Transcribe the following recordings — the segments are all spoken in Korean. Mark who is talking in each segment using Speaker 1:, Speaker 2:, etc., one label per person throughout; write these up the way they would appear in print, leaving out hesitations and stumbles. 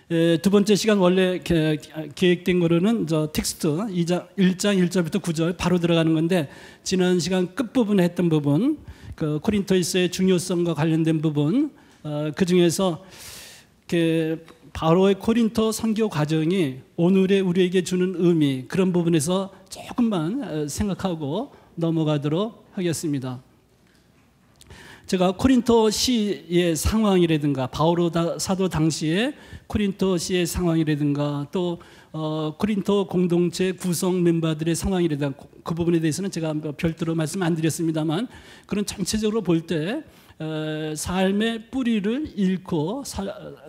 Speaker 1: 두 번째 시간 원래 계획된 거로는 텍스트 1장 1절부터 9절 바로 들어가는 건데, 지난 시간 끝부분에 했던 부분, 그 코린토에서의 중요성과 관련된 부분, 그 중에서 바로의 코린토 선교 과정이 오늘의 우리에게 주는 의미, 그런 부분에서 조금만 생각하고 넘어가도록 하겠습니다. 제가 코린토시의 상황이라든가, 바오로 사도 당시에 코린토시의 상황이라든가, 또 코린토 공동체 구성 멤버들의 상황이라든가, 그 부분에 대해서는 제가 별도로 말씀 안 드렸습니다만, 그런 전체적으로 볼 때 삶의 뿌리를 잃고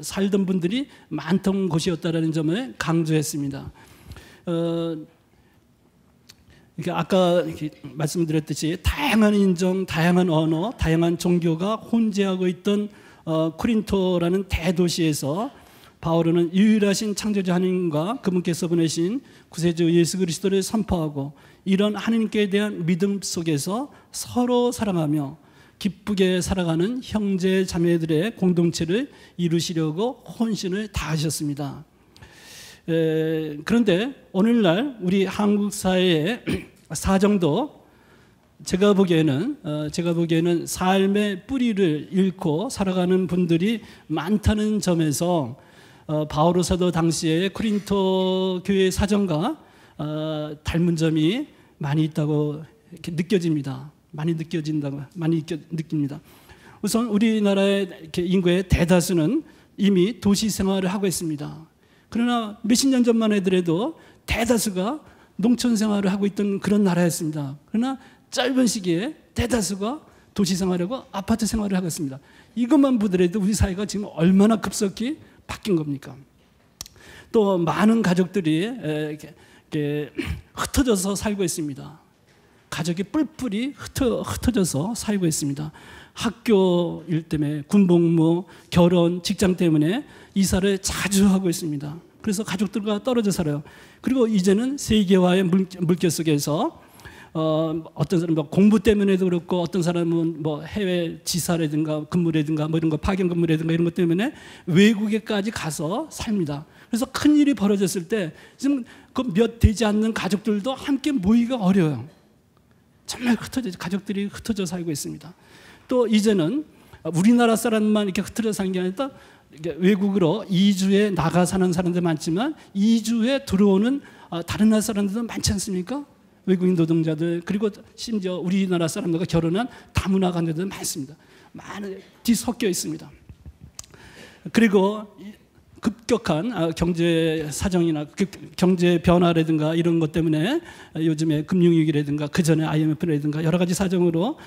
Speaker 1: 살던 분들이 많던 곳이었다는 점을 강조했습니다. 아까 말씀드렸듯이 다양한 인종, 다양한 언어, 다양한 종교가 혼재하고 있던 코린토라는 대도시에서 바울은 유일하신 창조주 하나님과 그분께서 보내신 구세주 예수 그리스도를 선포하고, 이런 하나님께 대한 믿음 속에서 서로 사랑하며 기쁘게 살아가는 형제 자매들의 공동체를 이루시려고 혼신을 다하셨습니다. 그런데 오늘날 우리 한국 사회의 사정도 제가 보기에는 삶의 뿌리를 잃고 살아가는 분들이 많다는 점에서 바오로 사도 당시에 코린토 교회의 사정과 닮은 점이 많이 있다고 이렇게 느껴집니다. 많이 느낍니다. 우선 우리나라의 인구의 대다수는 이미 도시 생활을 하고 있습니다. 그러나 몇십 년 전만 해도 대다수가 농촌 생활을 하고 있던 그런 나라였습니다. 그러나 짧은 시기에 대다수가 도시 생활하고 아파트 생활을 하고 있습니다. 이것만 보더라도 우리 사회가 지금 얼마나 급속히 바뀐 겁니까? 또 많은 가족들이 흩어져서 살고 있습니다. 가족이 뿔뿔이 흩어져서 살고 있습니다. 학교 일 때문에, 군복무, 결혼, 직장 때문에 이사를 자주 하고 있습니다. 그래서 가족들과 떨어져 살아요. 그리고 이제는 세계화의 물결 속에서 어떤 사람은 공부 때문에도 그렇고, 어떤 사람은 해외 지사라든가 근무라든가 이런 거, 파견 근무라든가 이런 것 때문에 외국에까지 가서 삽니다. 그래서 큰 일이 벌어졌을 때 지금 그 몇 되지 않는 가족들도 함께 모이기가 어려워요. 정말 가족들이 흩어져 살고 있습니다. 또 이제는 우리나라 사람만 이렇게 흩어져 사는 게 아니라 외국으로 이주해 나가 사는 사람들 많지만, 이주해 들어오는 다른 나라 사람들도 많지 않습니까? 외국인 노동자들, 그리고 심지어 우리나라 사람들과 결혼한 다문화 관계들 많습니다. 많이 뒤섞여 있습니다. 그리고 급격한 경제 사정이나 경제 변화라든가 이런 것 때문에 요즘에 금융위기라든가 그 전에 IMF라든가 여러 가지 사정으로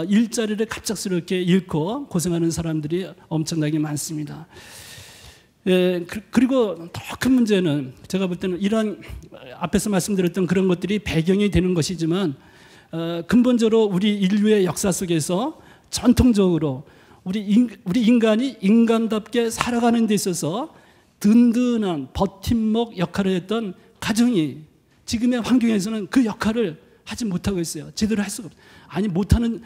Speaker 1: 일자리를 갑작스럽게 잃고 고생하는 사람들이 엄청나게 많습니다. 그리고 더 큰 문제는 제가 볼 때는 이런 앞에서 말씀드렸던 그런 것들이 배경이 되는 것이지만, 근본적으로 우리 인류의 역사 속에서 전통적으로 우리 인간이 인간답게 살아가는 데 있어서 든든한 버팀목 역할을 했던 가정이 지금의 환경에서는 그 역할을 하지 못하고 있어요. 제대로 할 수가 없어요. 아니, 못하는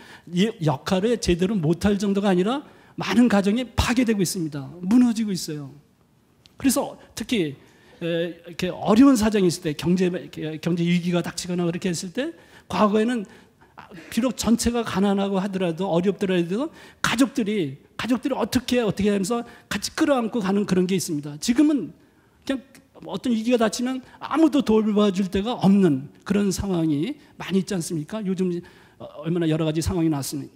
Speaker 1: 역할을 제대로 못할 정도가 아니라 많은 가정이 파괴되고 있습니다. 무너지고 있어요. 그래서 특히 이렇게 어려운 사정이 있을 때, 경제 위기가 닥치거나 그렇게 했을 때, 과거에는 비록 전체가 가난하고 하더라도, 어렵더라도 가족들이 어떻게 하면서 같이 끌어안고 가는 그런 게 있습니다. 지금은 그냥 어떤 위기가 닥치면 아무도 돌봐줄 데가 없는 그런 상황이 많이 있지 않습니까? 요즘 얼마나 여러 가지 상황이 나왔습니다.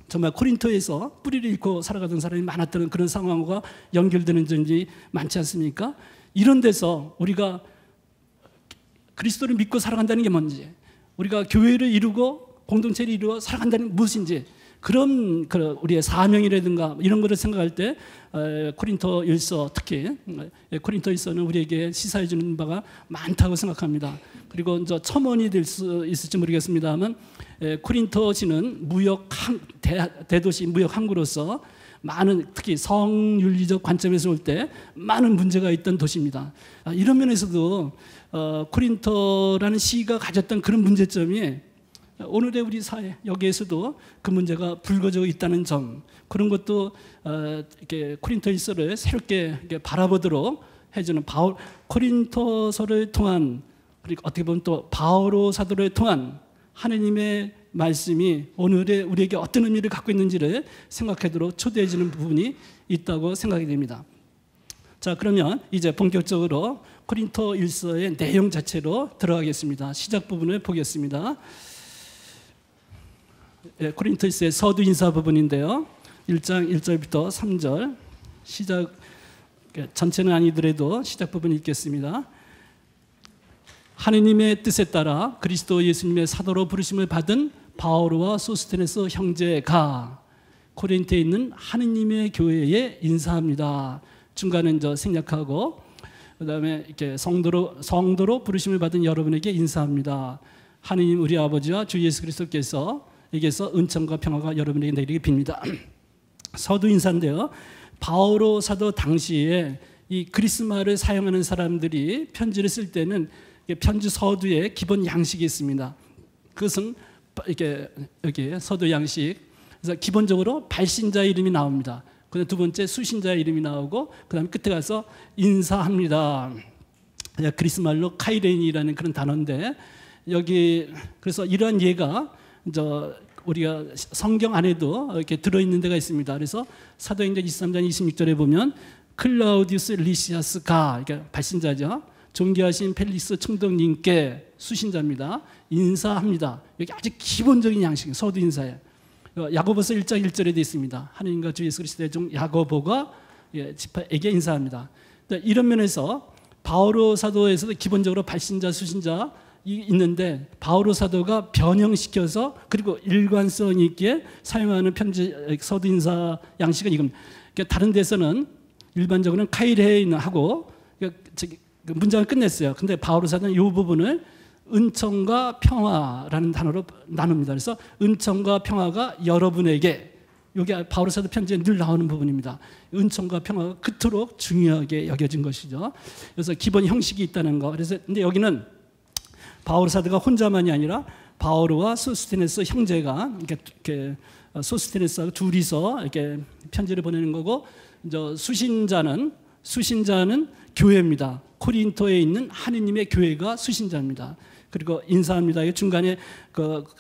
Speaker 1: 정말 코린토에서 뿌리를 잃고 살아가던 사람이 많았다는 그런 상황과 연결되는 점이 많지 않습니까? 이런 데서 우리가 그리스도를 믿고 살아간다는 게 뭔지, 우리가 교회를 이루고 공동체를 이루어 살아간다는 게 무엇인지, 그런 우리의 사명이라든가 이런 것을 생각할 때 코린토 일서, 특히 코린토 일서는 우리에게 시사해 주는 바가 많다고 생각합니다. 그리고 이제 첨언이 될 수 있을지 모르겠습니다만, 코린토시는 대도시 무역 항구로서 많은, 특히 성윤리적 관점에서 볼 때 많은 문제가 있던 도시입니다. 이런 면에서도 코린토라는 시가 가졌던 그런 문제점이 오늘의 우리 사회 여기에서도 그 문제가 불거져 있다는 점, 그런 것도 이렇게 코린토일서를 새롭게 이렇게 바라보도록 해주는 코린토서를 통한, 그리고 어떻게 보면 또 바오로 사도를 통한 하느님의 말씀이 오늘의 우리에게 어떤 의미를 갖고 있는지를 생각하도록 초대해 주는 부분이 있다고 생각이 됩니다. 자, 그러면 이제 본격적으로 코린토일서의 내용 자체로 들어가겠습니다. 시작 부분을 보겠습니다. 코린토일서의 서두 인사 부분인데요. 1장 1절부터 3절 시작, 전체는 아니더라도 시작 부분 읽겠습니다. 하느님의 뜻에 따라 그리스도 예수님의 사도로 부르심을 받은 바오로와 소스테네스 형제가 코린토에 있는 하느님의 교회에 인사합니다. 중간은 생략하고, 그 다음에 이렇게 성도로 부르심을 받은 여러분에게 인사합니다. 하느님 우리 아버지와 주 예수 그리스도께서 에게서 은총과 평화가 여러분에게 내리게 빕니다. 서두 인사인데요. 바오로 사도 당시에 이 그리스말을 사용하는 사람들이 편지를 쓸 때는 편지 서두에 기본 양식이 있습니다. 그것은 이렇게 여기 서두 양식. 그래서 기본적으로 발신자 이름이 나옵니다. 그다음 두 번째 수신자 이름이 나오고, 그다음 끝에 가서 인사합니다. 그리스말로 카이레인이라는 그런 단어인데, 여기 그래서 이러한 예가 우리가 성경 안에도 이렇게 들어있는 데가 있습니다. 그래서 사도행전 23장 26절에 보면 클라우디우스 리시아스가, 그러니까 발신자죠. 존귀하신 펠릭스 총독님께, 수신자입니다. 인사합니다. 여기 아주 기본적인 양식, 서두 인사예요. 야고보서 1장 1절에 되어 있습니다. 하느님과 주 예수 그리스도의 종 야고보가 지파에게 인사합니다. 이런 면에서 바오로 사도에서도 기본적으로 발신자, 수신자 있는데, 바오로 사도가 변형시켜서 그리고 일관성 있게 사용하는 편지 서두 인사 양식은 이겁니다. 다른 데서는 일반적으로는 카이레인하고 문장을 끝냈어요. 근데 바오로 사도는 이 부분을 은총과 평화라는 단어로 나눕니다. 그래서 은총과 평화가 여러분에게, 여기 바오로 사도 편지에 늘 나오는 부분입니다. 은총과 평화가 그토록 중요하게 여겨진 것이죠. 그래서 기본 형식이 있다는 거. 그래서 근데 여기는 바오로 사도가 혼자만이 아니라 바오로와 소스테네스 형제가 이렇게 소스테네스하고 둘이서 이렇게 편지를 보내는 거고, 수신자는 교회입니다. 코린토에 있는 하느님의 교회가 수신자입니다. 그리고 인사합니다. 중간에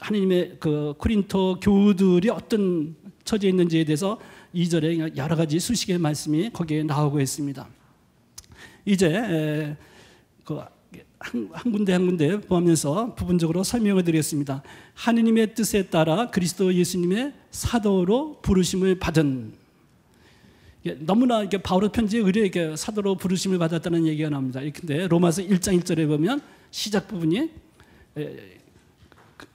Speaker 1: 하느님의 코린토 교우들이 어떤 처지에 있는지에 대해서 2절에 여러 가지 수식의 말씀이 거기에 나오고 있습니다. 이제 한 군데 보면서 부분적으로 설명을 드리겠습니다. 하느님의 뜻에 따라 그리스도 예수님의 사도로 부르심을 받은, 너무나 바오로 편지에 의뢰 사도로 부르심을 받았다는 얘기가 나옵니다. 근데 로마서 1장 1절에 보면 시작 부분이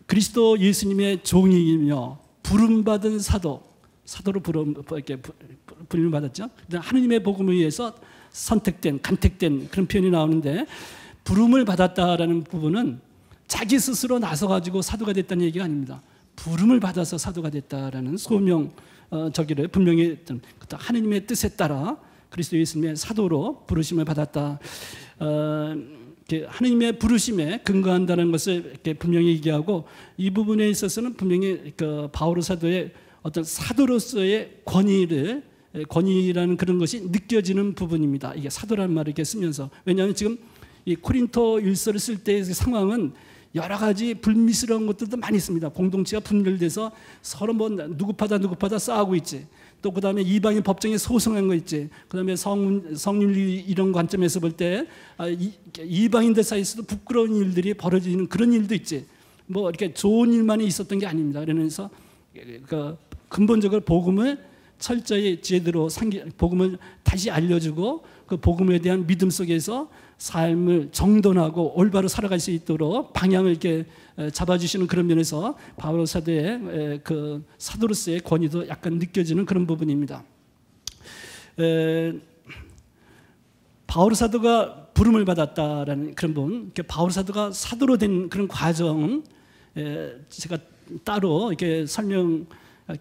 Speaker 1: 그리스도 예수님의 종이며 부름받은 사도로 부름을 받았죠. 하느님의 복음을 위해서 선택된, 간택된 그런 표현이 나오는데, 부름을 받았다라는 부분은 자기 스스로 나서가지고 사도가 됐다는 얘기가 아닙니다. 부름을 받아서 사도가 됐다라는 소명 저기를 분명히 하느님의 뜻에 따라 그리스도 예수님의 사도로 부르심을 받았다. 하느님의 부르심에 근거한다는 것을 이렇게 분명히 얘기하고, 이 부분에 있어서는 분명히 바오로 사도의 어떤 사도로서의 권위라는 그런 것이 느껴지는 부분입니다. 이게 사도라는 말을 이렇게 쓰면서, 왜냐하면 지금 이 코린토 일서를 쓸 때의 상황은 여러 가지 불미스러운 것들도 많이 있습니다. 공동체가 분열돼서 서로 누구 파다 싸우고 있지. 또 그 다음에 이방인 법정에 소송한 거 있지. 그 다음에 성윤리 이런 관점에서 볼 때 이방인들 사이에서도 부끄러운 일들이 벌어지는 그런 일도 있지. 이렇게 좋은 일만이 있었던 게 아닙니다. 그러면서 근본적으로 복음을 철저히 제대로 복음을 다시 알려주고, 그 복음에 대한 믿음 속에서 삶을 정돈하고 올바로 살아갈 수 있도록 방향을 이렇게 잡아주시는 그런 면에서 바오로 사도의 사도로서의 권위도 약간 느껴지는 그런 부분입니다. 바오로 사도가 부름을 받았다라는 그런 부분, 바오로 사도가 사도로 된 그런 과정은 제가 따로 이렇게 설명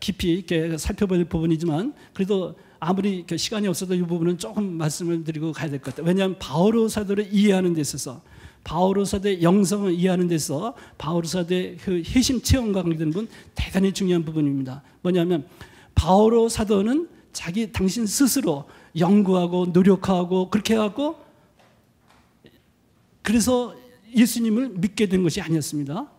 Speaker 1: 깊이 이렇게 살펴볼 부분이지만, 그래도 아무리 시간이 없어도 이 부분은 조금 말씀을 드리고 가야 될 것 같아요. 왜냐하면 바오로 사도를 이해하는 데 있어서 바오로 사도의 영성을 이해하는 데서 바오로 사도의 그 회심 체험과 관계된 부분 대단히 중요한 부분입니다. 뭐냐면 바오로 사도는 당신 스스로 연구하고 노력하고 그렇게 해갖고 그래서 예수님을 믿게 된 것이 아니었습니다.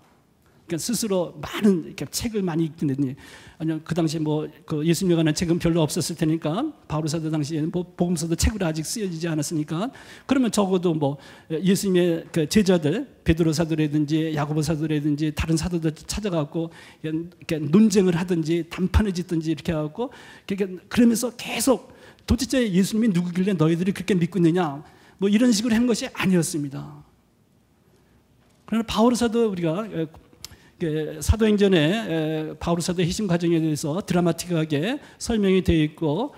Speaker 1: 그러니까 스스로 많은 책을 많이 읽던데 아니요 그 당시에 그 예수님에 관한 책은 별로 없었을 테니까 바오로 사도 당시에는 복음서도 책으로 아직 쓰여지지 않았으니까 그러면 적어도 예수님의 그 제자들 베드로 사도라든지 야고보 사도라든지 다른 사도들 찾아가고 논쟁을 하든지 단판을 짓든지 이렇게 하고 그러면서 계속 도대체 예수님이 누구길래 너희들이 그렇게 믿고 있느냐 이런 식으로 한 것이 아니었습니다. 그러나 바오로 사도 우리가 사도행전에 바오로 사도의 희생 과정에 대해서 드라마틱하게 설명이 되어 있고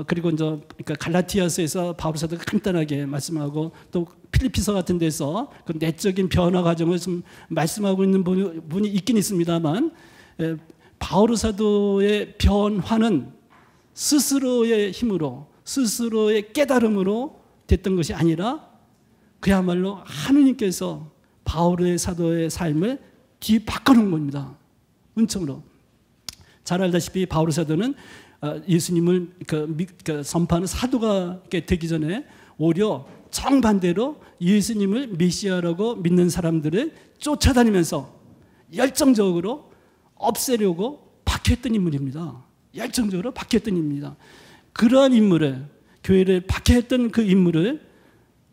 Speaker 1: 그리고 이제 갈라티아서에서 바오로 사도가 간단하게 말씀하고 또 필리피서 같은 데서 그 내적인 변화 과정을 좀 말씀하고 있는 분이 있긴 있습니다만 바오로 사도의 변화는 스스로의 힘으로 스스로의 깨달음으로 됐던 것이 아니라 그야말로 하느님께서 바오로의 사도의 삶을 뒤바꿔놓은 겁니다. 은총으로. 잘 알다시피 바오로 사도는 예수님을 선포하는 사도가 되기 전에 오히려 정반대로 예수님을 메시아라고 믿는 사람들을 쫓아다니면서 열정적으로 없애려고 박해했던 인물입니다. 열정적으로 박해했던 인물입니다. 그러한 인물을 교회를 박해했던 그 인물을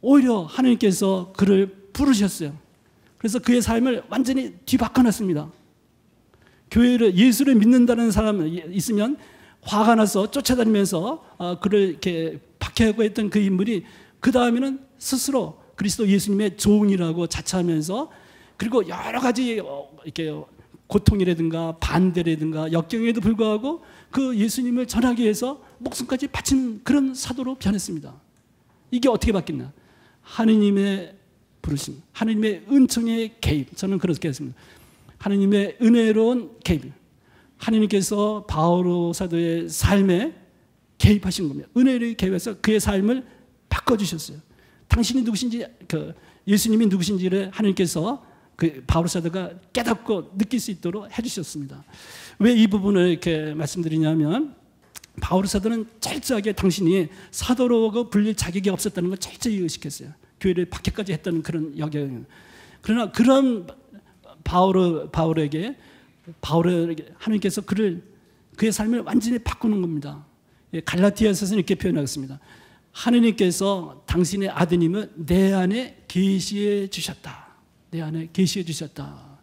Speaker 1: 오히려 하나님께서 그를 부르셨어요. 그래서 그의 삶을 완전히 뒤바꿔놨습니다. 교회를 예수를 믿는다는 사람이 있으면 화가 나서 쫓아다니면서 그를 이렇게 박해하고 했던 그 인물이 그 다음에는 스스로 그리스도 예수님의 종이라고 자처하면서 그리고 여러 가지 이렇게 고통이라든가 반대라든가 역경에도 불구하고 그 예수님을 전하기 위해서 목숨까지 바치는 그런 사도로 변했습니다. 이게 어떻게 바뀌나? 하느님의 부르심, 하느님의 은총의 개입. 저는 그렇게 했습니다. 하느님의 은혜로운 개입. 하느님께서 바오로 사도의 삶에 개입하신 겁니다. 은혜를 개입해서 그의 삶을 바꿔주셨어요. 당신이 누구신지, 예수님이 누구신지를 하느님께서 그 바오로 사도가 깨닫고 느낄 수 있도록 해주셨습니다. 왜 이 부분을 이렇게 말씀드리냐면 바오로 사도는 철저하게 당신이 사도로 불릴 자격이 없었다는 걸 철저히 의식했어요. 교회를 박해까지 했던 그런 여경. 그러나 그런 바오로에게 하나님께서 그의 삶을 완전히 바꾸는 겁니다. 갈라티아서는 이렇게 표현하겠습니다. 하나님께서 당신의 아드님을 내 안에 계시해 주셨다. 내 안에 계시해 주셨다.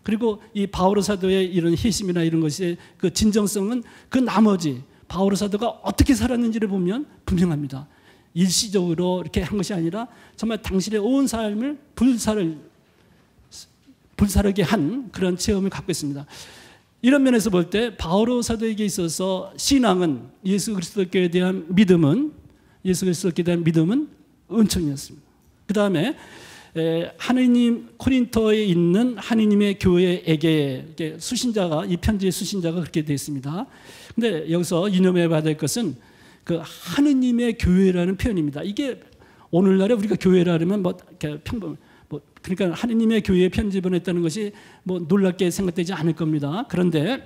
Speaker 1: 그리고 이 바오로 사도의 이런 희심이나 이런 것의 그 진정성은 그 나머지 바오로 사도가 어떻게 살았는지를 보면 분명합니다. 일시적으로 이렇게 한 것이 아니라 정말 당신의 온 삶을 불사르게 한 그런 체험을 갖고 있습니다. 이런 면에서 볼 때 바오로 사도에게 있어서 신앙은 예수 그리스도께 대한 믿음은 은총이었습니다. 그 다음에 하느님 코린토에 있는 하느님의 교회에게 수신자가 이 편지의 수신자가 그렇게 되어 있습니다. 근데 여기서 유념해 봐야 될 것은 그 하느님의 교회라는 표현입니다. 이게 오늘날에 우리가 교회라 하면 그러니까 하느님의 교회에 편지 보냈다는 것이 놀랍게 생각되지 않을 겁니다. 그런데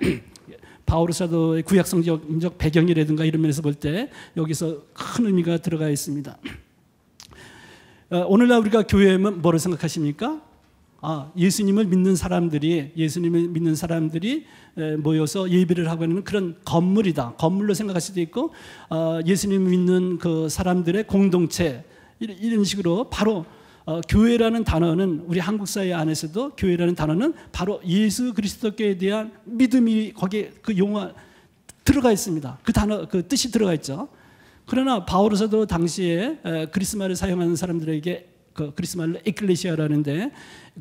Speaker 1: 바오로 사도의 구약성적 배경이라든가 이런 면에서 볼 때 여기서 큰 의미가 들어가 있습니다. 오늘날 우리가 교회면 뭐를 생각하십니까? 예수님을 믿는 사람들이 모여서 예배를 하고 있는 그런 건물이다. 건물로 생각할 수도 있고 예수님을 믿는 그 사람들의 공동체 이런 식으로 바로 교회라는 단어는 우리 한국 사회 안에서도 교회라는 단어는 바로 예수 그리스도께 대한 믿음이 거기에 그 용어 들어가 있습니다. 그 단어 그 뜻이 들어가 있죠. 그러나 바오로 사도 당시에 그리스 말을 사용하는 사람들에게 그 그리스 말로 에클레시아라는데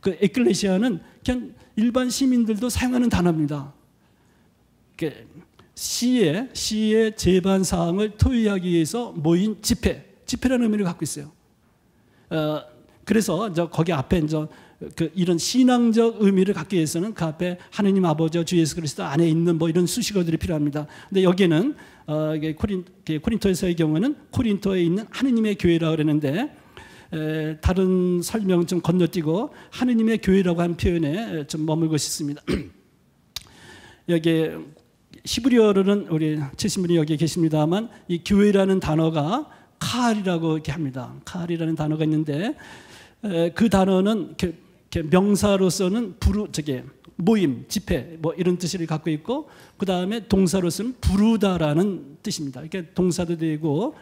Speaker 1: 그 에클레시아는 그냥 일반 시민들도 사용하는 단어입니다. 시의 재반 사항을 토의하기 위해서 모인 집회라는 의미를 갖고 있어요. 그래서 거기 앞에 이런 신앙적 의미를 갖기 위해서는 그 앞에 하느님 아버지와 주 예수 그리스도 안에 있는 이런 수식어들이 필요합니다. 근데 여기는 코린토에서의 경우는 코린토에 있는 하느님의 교회라고 그러는데 다른 설명 좀 건너뛰고 하느님의 교회라고 하는 표현에 좀 머물고 싶습니다. 여기 히브리어로는 우리 최신 분이 여기 계십니다만 이 교회라는 단어가 카알이라고 이렇게 합니다. 카알이라는 단어가 있는데 그 단어는 명사로서는 모임, 집회 뭐 이런 뜻을 갖고 있고 그 다음에 동사로서는 부르다라는 뜻입니다. 이렇게 동사도 되고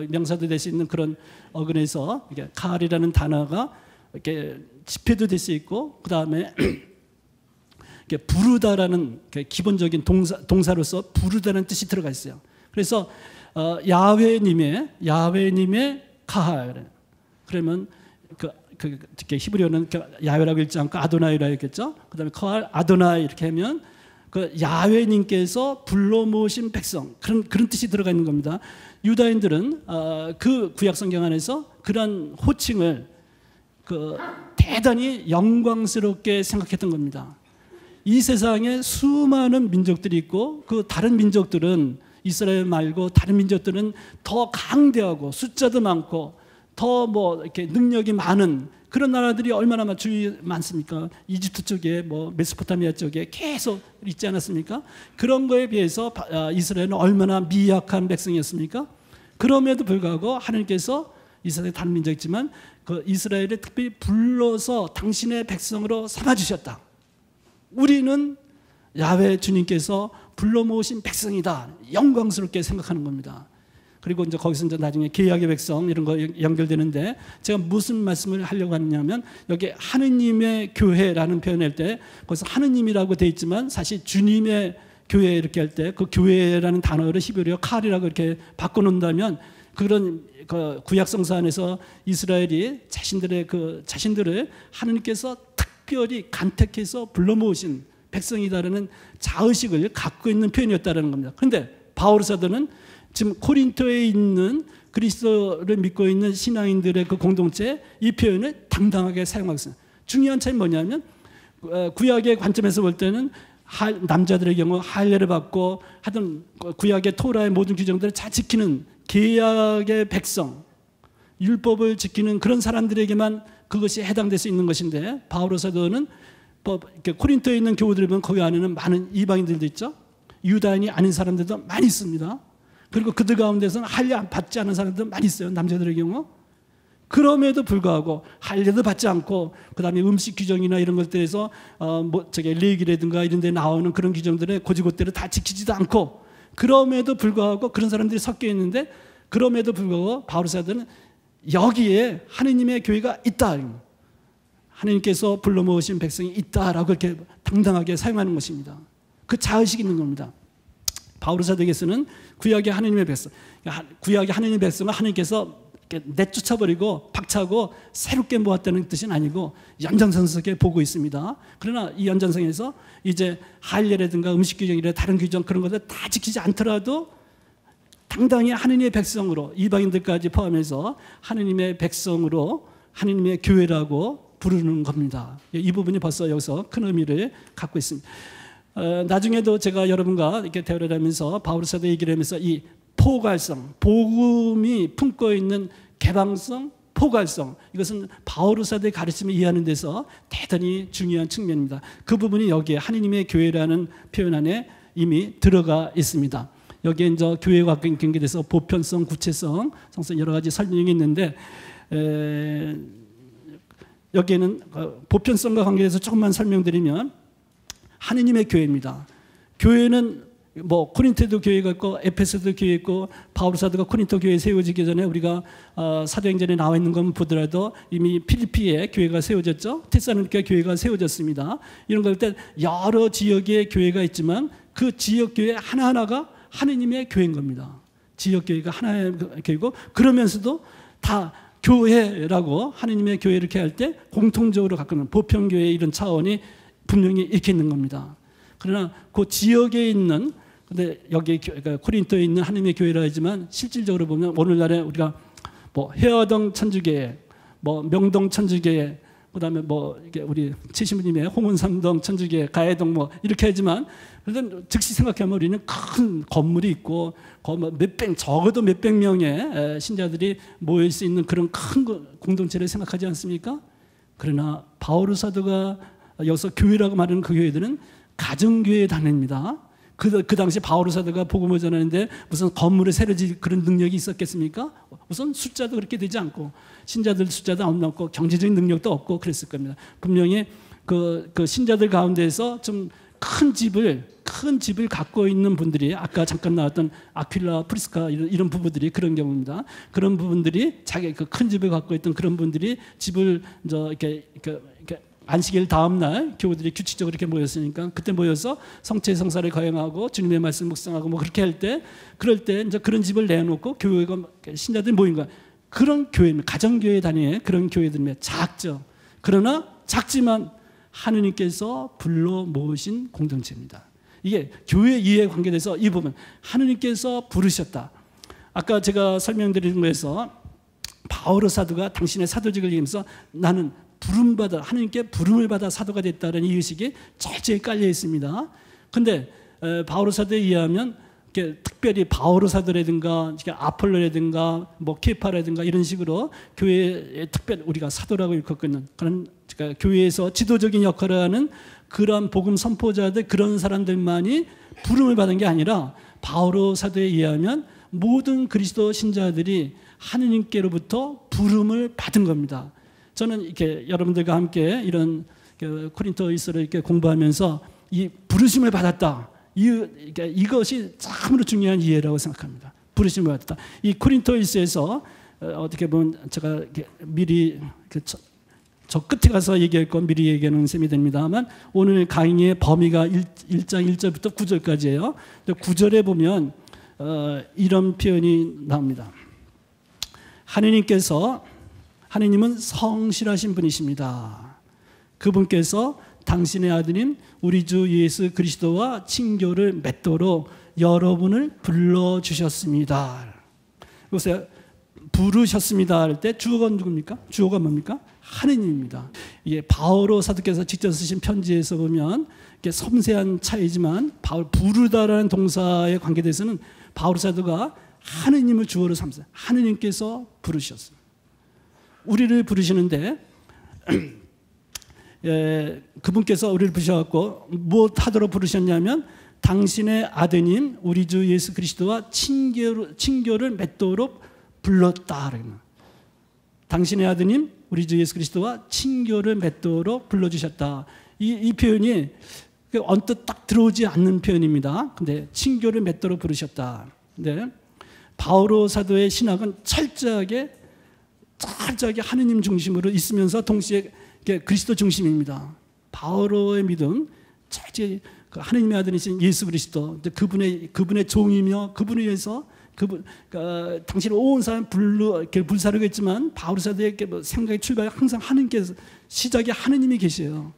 Speaker 1: 명사도 될 수 있는 그런 어근에서 이게 카알이라는 단어가 이렇게 집회도 될 수 있고 그 다음에 부르다라는 기본적인 동사로서 부르다는 뜻이 들어가 있어요. 그래서 야훼님의 카할 그러면 히브리어는 야훼라고 읽지 않고 아도나이라 했겠죠. 그다음에 카할 아도나이 이렇게 하면 그 야훼님께서 불러 모으신 백성 그런 뜻이 들어가 있는 겁니다. 유다인들은 그 구약 성경 안에서 그런 호칭을 대단히 영광스럽게 생각했던 겁니다. 이 세상에 수많은 민족들이 있고 그 다른 민족들은 이스라엘 말고 다른 민족들은 더 강대하고 숫자도 많고 더 이렇게 능력이 많은 그런 나라들이 얼마나 주위에 많습니까? 이집트 쪽에 메소포타미아 쪽에 계속 있지 않았습니까? 그런 거에 비해서 이스라엘은 얼마나 미약한 백성이었습니까? 그럼에도 불구하고 하나님께서 이스라엘 다른 민족이지만 그 이스라엘을 특별히 불러서 당신의 백성으로 삼아주셨다. 우리는 야훼 주님께서 불러 모으신 백성이다. 영광스럽게 생각하는 겁니다. 그리고 이제 거기서 이제 나중에 계약의 백성 이런 거 연결되는데 제가 무슨 말씀을 하려고 하느냐면 여기 하느님의 교회라는 표현할 때 거기서 하느님이라고 돼 있지만 사실 주님의 교회 이렇게 할 때 그 교회라는 단어를 히브리어 칼이라고 이렇게 바꿔놓는다면 그런 구약 성서 안에서 이스라엘이 자신들을 하느님께서 특별히 간택해서 불러 모으신 백성이다라는 자의식을 갖고 있는 표현이었다는 겁니다. 그런데 바울 사도는 지금 코린토에 있는 그리스도를 믿고 있는 신앙인들의 그 공동체 이 표현을 당당하게 사용하고 있습니다. 중요한 차이는 뭐냐면 구약의 관점에서 볼 때는 남자들의 경우 할례를 받고 하던 구약의 토라의 모든 규정들을 잘 지키는 계약의 백성 율법을 지키는 그런 사람들에게만 그것이 해당될 수 있는 것인데 바울 사도는 코린토에 있는 교우들을 보면 거기 안에는 많은 이방인들도 있죠. 유다인이 아닌 사람들도 많이 있습니다. 그리고 그들 가운데서는 할례 받지 않은 사람들도 많이 있어요. 남자들의 경우. 그럼에도 불구하고 할례도 받지 않고 그다음에 음식 규정이나 이런 것들에서 레위기라든가 이런 데 나오는 그런 규정들의 고지고대로 다 지키지도 않고 그럼에도 불구하고 그런 사람들이 섞여 있는데 그럼에도 불구하고 바울 사도는 여기에 하느님의 교회가 있다. 하느님께서 불러 모으신 백성이 있다라고 이렇게 당당하게 사용하는 것입니다. 그 자의식이 있는 겁니다. 바울 사도에게서는 구약의 하느님의 백성, 구약의 하느님의 백성을 하느님께서 내쫓아버리고 박차고 새롭게 모았다는 뜻은 아니고 연장선상에 보고 있습니다. 그러나 이 연장선에서 이제 할례라든가 음식 규정이나 다른 규정 그런 것들 다 지키지 않더라도 당당히 하느님의 백성으로 이방인들까지 포함해서 하느님의 백성으로 하느님의 교회라고 부르는 겁니다. 이 부분이 벌써 여기서 큰 의미를 갖고 있습니다. 나중에도 제가 여러분과 이렇게 대화를 하면서 바울 사도 얘기를 하면서 이 포괄성, 복음이 품고 있는 개방성, 포괄성 이것은 바울 사도의 가르침을 이해하는 데서 대단히 중요한 측면입니다. 그 부분이 여기에 하느님의 교회라는 표현 안에 이미 들어가 있습니다. 여기에 이제 교회와 관계돼서 보편성, 구체성, 성성 여러 가지 설명이 있는데 여기에는 보편성과 관계돼서 조금만 설명드리면 하느님의 교회입니다. 교회는 코린토도 교회가 있고 에페소도 교회 있고 바울 사도가 코린토 교회 세워지기 전에 우리가 사도행전에 나와 있는 건 보더라도 이미 필리피에 교회가 세워졌죠. 테살로니가 교회가 세워졌습니다. 이런 걸 때 여러 지역의 교회가 있지만 그 지역 교회 하나하나가 하느님의 교회인 겁니다. 지역 교회가 하나의 교회고 그러면서도 다 교회라고 하느님의 교회 이렇게 할 때 공통적으로 갖고 있는 보편교회 이런 차원이 분명히 이렇게 있는 겁니다. 그러나 그 지역에 있는 근데 여기 코린토에 있는 하느님의 교회라 하지만 실질적으로 보면 오늘날에 우리가 헤어동 천주교회, 명동 천주교회, 그다음에 뭐 이게 우리 최신부님의 홍은삼동, 천주교, 가해동 뭐 이렇게 하지만 그래도 즉시 생각하면 우리는 큰 건물이 있고 적어도 몇백 명의 신자들이 모일 수 있는 그런 큰 공동체를 생각하지 않습니까? 그러나 바오로 사도가 여기서 교회라고 말하는 그 교회들은 가정교회 단위입니다. 그 당시 바오로 사도가 복음을 전하는데 무슨 건물을 새로 지을 그런 능력이 있었겠습니까? 우선 숫자도 그렇게 되지 않고 신자들 숫자도 없고 경제적인 능력도 없고 그랬을 겁니다. 분명히 그 신자들 가운데서 좀 큰 집을 갖고 있는 분들이 아까 잠깐 나왔던 아퀴라, 프리스카 이런 부부들이 그런 경우입니다. 그런 부분들이 자기 그 큰 집을 갖고 있던 그런 분들이 집을 이렇게 안식일 다음 날 교우들이 규칙적으로 이렇게 모였으니까 그때 모여서 성체 성사를 거행하고 주님의 말씀 묵상하고 뭐 그렇게 할 때 그럴 때 이제 그런 집을 내놓고 교회가 신자들이 모인 거야. 그런 교회입니다. 가정교회 단위의 그런 교회들입니다. 작죠. 그러나 작지만 하느님께서 불러 모으신 공동체입니다. 이게 교회 이해 관계돼서 이 부분 하느님께서 부르셨다. 아까 제가 설명드린 거에서 바오로 사도가 당신의 사도직을 얘기하면서 나는 부름받아 하느님께 부름을 받아 사도가 됐다는 이 의식이 철저히 깔려 있습니다. 그런데 바오로 사도에 의하면 특별히 바오로 사도라든가 아폴로라든가 뭐 케파라든가 이런 식으로 교회에 특별히 우리가 사도라고 일컫는 그런 교회에서 지도적인 역할을 하는 그런 복음 선포자들 그런 사람들만이 부름을 받은 게 아니라 바오로 사도에 의하면 모든 그리스도 신자들이 하느님께로부터 부름을 받은 겁니다. 저는 이렇게 여러분들과 함께 이런 코린토일서를 이렇게 공부하면서 이 부르심을 받았다. 이것이 참으로 중요한 이해라고 생각합니다. 부르심을 받았다. 이 코린토일서에서 어떻게 보면 제가 미리 저 끝에 가서 얘기할 건 미리 얘기하는 셈이 됩니다만 오늘 강의의 범위가 1장 1절부터 9절까지예요. 9절에 보면 이런 표현이 나옵니다. 하느님은 성실하신 분이십니다. 그분께서 당신의 아드님 우리 주 예수 그리스도와 친교를 맺도록 여러분을 불러주셨습니다. 보세요. 부르셨습니다 할 때 주어가 누굽니까? 주어가 뭡니까? 하느님입니다. 이게 바오로 사도께서 직접 쓰신 편지에서 보면 이게 섬세한 차이지만 부르다라는 동사에 관계돼서는 바오로 사도가 하느님을 주어로 삼으세요. 하느님께서 부르셨어요. 우리를 부르시는데 그분께서 우리를 부르셔갖고 무엇하도록 부르셨냐면 당신의 아드님 우리 주 예수 그리스도와 친교를 맺도록 불렀다. 당신의 아드님 우리 주 예수 그리스도와 친교를 맺도록 불러주셨다. 이 표현이 언뜻 딱 들어오지 않는 표현입니다. 근데 친교를 맺도록 부르셨다. 근데 바오로 사도의 신학은 철저하게 하느님 중심으로 있으면서 동시에 그리스도 중심입니다. 바오로의 믿음, 철저히 하느님의 아들이신 예수 그리스도, 그분의 종이며 그분을 위해서 당신을 온 사람 불사르고 있지만 바오로 사도의 생각의 출발이 항상 하느님께서 시작에 하느님이 계셔요.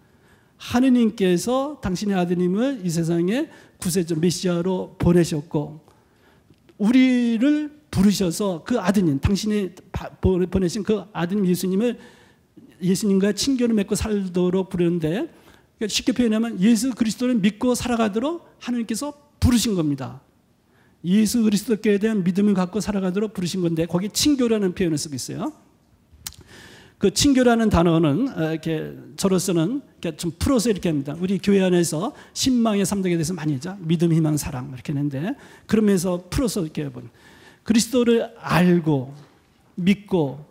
Speaker 1: 하느님께서 당신의 아드님을 이 세상에 구세주 메시아로 보내셨고 우리를 부르셔서 그 아드님, 당신이 보내신 그 아드님 예수님과 친교를 맺고 살도록 부르는데 쉽게 표현하면 예수 그리스도를 믿고 살아가도록 하나님께서 부르신 겁니다. 예수 그리스도께 대한 믿음을 갖고 살아가도록 부르신 건데 거기 친교라는 표현을 쓰고 있어요. 그 친교라는 단어는 이렇게 저로서는 이렇게 좀 풀어서 이렇게 합니다. 우리 교회 안에서 신망의 3단계에 대해서 많이 하죠. 믿음, 희망, 사랑 이렇게 했는데 그러면서 풀어서 이렇게 해보는 그리스도를 알고 믿고